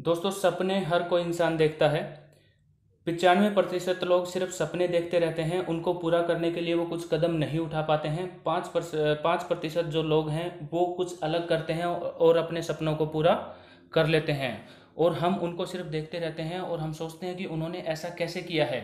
दोस्तों, सपने हर कोई इंसान देखता है। 95% लोग सिर्फ सपने देखते रहते हैं, उनको पूरा करने के लिए वो कुछ कदम नहीं उठा पाते हैं। 5% जो लोग हैं वो कुछ अलग करते हैं और अपने सपनों को पूरा कर लेते हैं, और हम उनको सिर्फ देखते रहते हैं और हम सोचते हैं कि उन्होंने ऐसा कैसे किया है।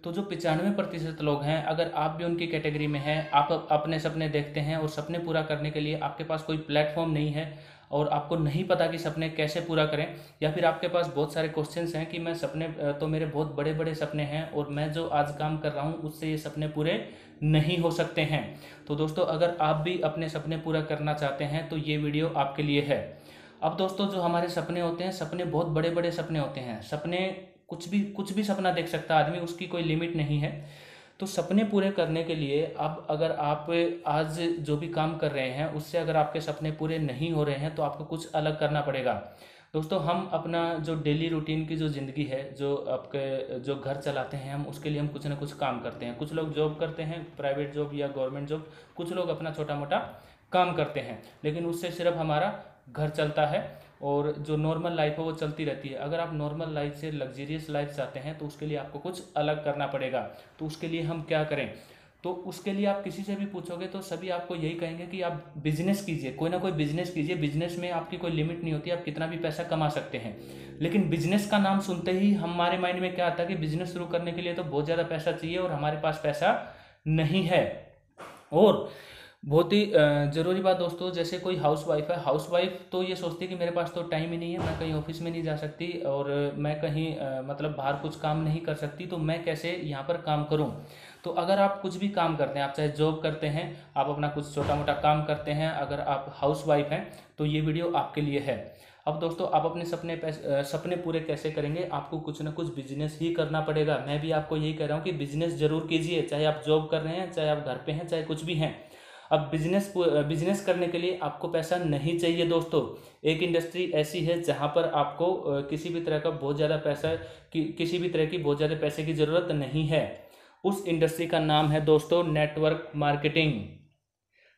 तो जो 95% लोग हैं, अगर आप भी उनकी कैटेगरी में हैं, आप अपने सपने देखते हैं और सपने पूरा करने के लिए आपके पास कोई प्लेटफॉर्म नहीं है और आपको नहीं पता कि सपने कैसे पूरा करें, या फिर आपके पास बहुत सारे क्वेश्चंस हैं कि मैं सपने तो मेरे बहुत बड़े बड़े सपने हैं और मैं जो आज काम कर रहा हूँ उससे ये सपने पूरे नहीं हो सकते हैं। तो दोस्तों, अगर आप भी अपने सपने पूरा करना चाहते हैं तो ये वीडियो आपके लिए है। अब दोस्तों, जो हमारे सपने होते हैं, सपने बहुत बड़े बड़े सपने होते हैं। सपने कुछ भी सपना देख सकता है आदमी, उसकी कोई लिमिट नहीं है। तो सपने पूरे करने के लिए अब अगर आप आज जो भी काम कर रहे हैं उससे अगर आपके सपने पूरे नहीं हो रहे हैं तो आपको कुछ अलग करना पड़ेगा। दोस्तों, हम अपना जो डेली रूटीन की जो ज़िंदगी है, जो आपके जो घर चलाते हैं, हम उसके लिए हम कुछ ना कुछ काम करते हैं। कुछ लोग जॉब करते हैं, प्राइवेट जॉब या गवर्नमेंट जॉब, कुछ लोग अपना छोटा मोटा काम करते हैं, लेकिन उससे सिर्फ हमारा घर चलता है और जो नॉर्मल लाइफ है वो चलती रहती है। अगर आप नॉर्मल लाइफ से लग्जरियस लाइफ चाहते हैं तो उसके लिए आपको कुछ अलग करना पड़ेगा। तो उसके लिए हम क्या करें? तो उसके लिए आप किसी से भी पूछोगे तो सभी आपको यही कहेंगे कि आप बिजनेस कीजिए, कोई ना कोई बिजनेस कीजिए। बिजनेस में आपकी कोई लिमिट नहीं होती, आप कितना भी पैसा कमा सकते हैं। लेकिन बिजनेस का नाम सुनते ही हमारे माइंड में क्या आता है कि बिजनेस शुरू करने के लिए तो बहुत ज़्यादा पैसा चाहिए और हमारे पास पैसा नहीं है। और बहुत ही ज़रूरी बात दोस्तों, जैसे कोई हाउस वाइफ है, हाउस वाइफ तो ये सोचती है कि मेरे पास तो टाइम ही नहीं है, मैं कहीं ऑफिस में नहीं जा सकती और मैं कहीं मतलब बाहर कुछ काम नहीं कर सकती, तो मैं कैसे यहाँ पर काम करूँ। तो अगर आप कुछ भी काम करते हैं, आप चाहे जॉब करते हैं, आप अपना कुछ छोटा मोटा काम करते हैं, अगर आप हाउस वाइफ हैं तो ये वीडियो आपके लिए है। अब दोस्तों, आप अपने सपने पूरे कैसे करेंगे? आपको कुछ ना कुछ बिजनेस ही करना पड़ेगा। मैं भी आपको यही कह रहा हूँ कि बिजनेस जरूर कीजिए, चाहे आप जॉब कर रहे हैं, चाहे आप घर पे हैं, चाहे कुछ भी हैं। अब बिजनेस करने के लिए आपको पैसा नहीं चाहिए दोस्तों। एक इंडस्ट्री ऐसी है जहां पर आपको किसी भी तरह का बहुत ज़्यादा पैसा किसी भी तरह की बहुत ज़्यादा पैसे की ज़रूरत नहीं है। उस इंडस्ट्री का नाम है दोस्तों नेटवर्क मार्केटिंग।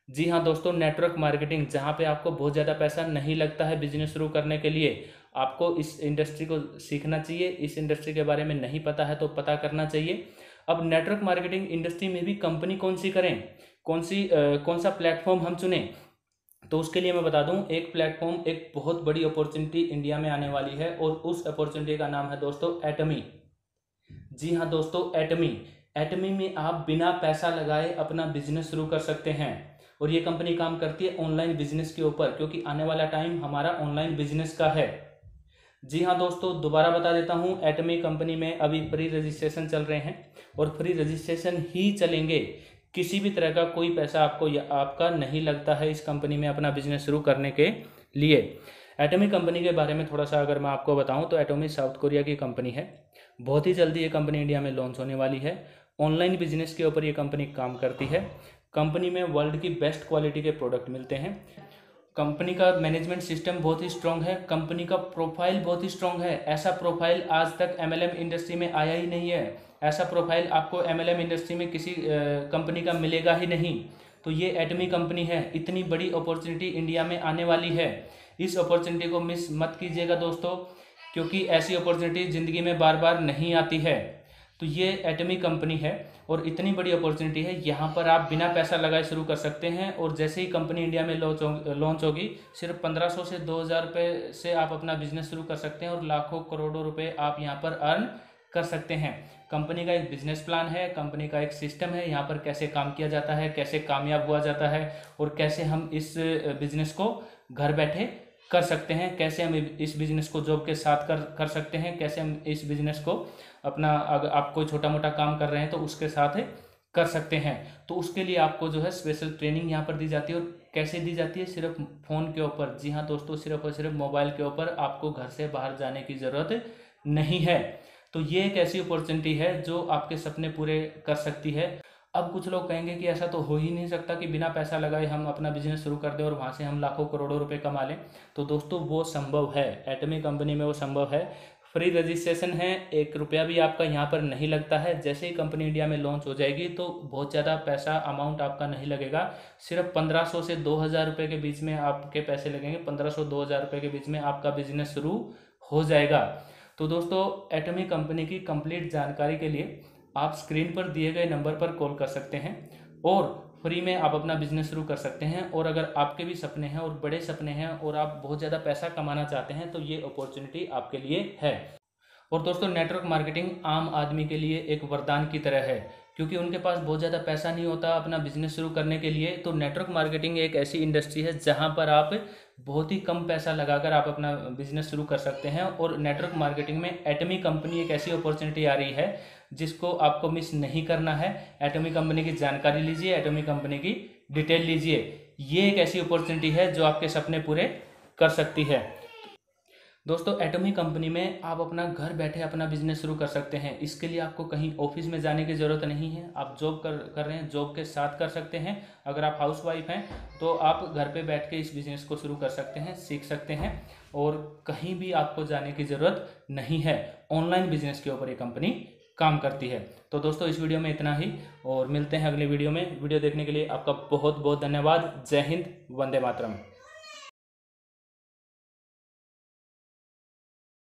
जी हाँ दोस्तों, नेटवर्क मार्केटिंग, जहाँ पे आपको बहुत ज़्यादा पैसा नहीं लगता है बिजनेस शुरू करने के लिए। आपको इस इंडस्ट्री को सीखना चाहिए। इस इंडस्ट्री के बारे में नहीं पता है तो पता करना चाहिए। अब नेटवर्क मार्केटिंग इंडस्ट्री में भी कंपनी कौन सी करें, कौन सा प्लेटफॉर्म हम चुने, तो उसके लिए मैं बता दूं, एक प्लेटफॉर्म, एक बहुत बड़ी अपॉर्चुनिटी इंडिया में आने वाली है और उस अपॉर्चुनिटी का नाम है दोस्तों एटमी। जी हाँ दोस्तों, एटमी। एटमी में आप बिना पैसा लगाए अपना बिजनेस शुरू कर सकते हैं और ये कंपनी काम करती है ऑनलाइन बिजनेस के ऊपर, क्योंकि आने वाला टाइम हमारा ऑनलाइन बिजनेस का है। जी हाँ दोस्तों, दोबारा बता देता हूँ, एटमी कंपनी में अभी फ्री रजिस्ट्रेशन चल रहे हैं और फ्री रजिस्ट्रेशन ही चलेंगे। किसी भी तरह का कोई पैसा आपका नहीं लगता है इस कंपनी में अपना बिजनेस शुरू करने के लिए। एटमी कंपनी के बारे में थोड़ा सा अगर मैं आपको बताऊं तो एटमी साउथ कोरिया की कंपनी है। बहुत ही जल्दी ये कंपनी इंडिया में लॉन्च होने वाली है। ऑनलाइन बिजनेस के ऊपर ये कंपनी काम करती है। कंपनी में वर्ल्ड की बेस्ट क्वालिटी के प्रोडक्ट मिलते हैं। कंपनी का मैनेजमेंट सिस्टम बहुत ही स्ट्रांग है। कंपनी का प्रोफाइल बहुत ही स्ट्रांग है। ऐसा प्रोफाइल आज तक एमएलएम इंडस्ट्री में आया ही नहीं है। ऐसा प्रोफाइल आपको एमएलएम इंडस्ट्री में किसी कंपनी का मिलेगा ही नहीं। तो ये एटमी कंपनी है। इतनी बड़ी अपॉर्चुनिटी इंडिया में आने वाली है। इस अपॉर्चुनिटी को मिस मत कीजिएगा दोस्तों, क्योंकि ऐसी अपॉर्चुनिटी ज़िंदगी में बार बार नहीं आती है। तो ये एटमी कंपनी है और इतनी बड़ी अपॉर्चुनिटी है, यहाँ पर आप बिना पैसा लगाए शुरू कर सकते हैं। और जैसे ही कंपनी इंडिया में लॉन्च होगी, सिर्फ 1500 से 2000 रुपये से आप अपना बिजनेस शुरू कर सकते हैं और लाखों करोड़ों रुपए आप यहाँ पर अर्न कर सकते हैं। कंपनी का एक बिजनेस प्लान है, कंपनी का एक सिस्टम है, यहाँ पर कैसे काम किया जाता है, कैसे कामयाब हुआ जाता है और कैसे हम इस बिजनेस को घर बैठे कर सकते हैं, कैसे हम इस बिजनेस को जॉब के साथ कर सकते हैं, कैसे हम इस बिजनेस को अपना, अगर आप कोई छोटा मोटा काम कर रहे हैं तो उसके साथ कर सकते हैं। तो उसके लिए आपको जो है स्पेशल ट्रेनिंग यहाँ पर दी जाती है। और कैसे दी जाती है? सिर्फ फ़ोन के ऊपर। जी हाँ दोस्तों, सिर्फ और सिर्फ मोबाइल के ऊपर। आपको घर से बाहर जाने की ज़रूरत नहीं है। तो ये एक ऐसी अपॉर्चुनिटी है जो आपके सपने पूरे कर सकती है। अब कुछ लोग कहेंगे कि ऐसा तो हो ही नहीं सकता कि बिना पैसा लगाए हम अपना बिजनेस शुरू कर दें और वहाँ से हम लाखों करोड़ों रुपए कमा लें। तो दोस्तों, वो संभव है। एटमी कंपनी में वो संभव है। फ्री रजिस्ट्रेशन है, 1 रुपया भी आपका यहाँ पर नहीं लगता है। जैसे ही कंपनी इंडिया में लॉन्च हो जाएगी तो बहुत ज़्यादा पैसा अमाउंट आपका नहीं लगेगा, सिर्फ 1500 से 2000 रुपये के बीच में आपके पैसे लगेंगे। 1500-2000 रुपये के बीच में आपका बिजनेस शुरू हो जाएगा। तो दोस्तों, एटमी कंपनी की कंप्लीट जानकारी के लिए आप स्क्रीन पर दिए गए नंबर पर कॉल कर सकते हैं और फ्री में आप अपना बिजनेस शुरू कर सकते हैं। और अगर आपके भी सपने हैं और बड़े सपने हैं और आप बहुत ज़्यादा पैसा कमाना चाहते हैं तो ये अपॉर्चुनिटी आपके लिए है। और दोस्तों, नेटवर्क मार्केटिंग आम आदमी के लिए एक वरदान की तरह है, क्योंकि उनके पास बहुत ज़्यादा पैसा नहीं होता अपना बिजनेस शुरू करने के लिए। तो नेटवर्क मार्केटिंग एक ऐसी इंडस्ट्री है जहां पर आप बहुत ही कम पैसा लगाकर आप अपना बिजनेस शुरू कर सकते हैं। और नेटवर्क मार्केटिंग में एटमी कंपनी एक ऐसी अपॉर्चुनिटी आ रही है जिसको आपको मिस नहीं करना है। एटमी कंपनी की जानकारी लीजिए, एटमी कंपनी की डिटेल लीजिए। ये एक ऐसी अपॉर्चुनिटी है जो आपके सपने पूरे कर सकती है। दोस्तों, एटमी कंपनी में आप अपना घर बैठे अपना बिजनेस शुरू कर सकते हैं। इसके लिए आपको कहीं ऑफिस में जाने की ज़रूरत नहीं है। आप जॉब कर रहे हैं, जॉब के साथ कर सकते हैं। अगर आप हाउसवाइफ हैं तो आप घर पे बैठ के इस बिज़नेस को शुरू कर सकते हैं, सीख सकते हैं और कहीं भी आपको जाने की ज़रूरत नहीं है। ऑनलाइन बिजनेस के ऊपर ये कंपनी काम करती है। तो दोस्तों, इस वीडियो में इतना ही और मिलते हैं अगले वीडियो में। वीडियो देखने के लिए आपका बहुत बहुत धन्यवाद। जय हिंद, वंदे मातरम।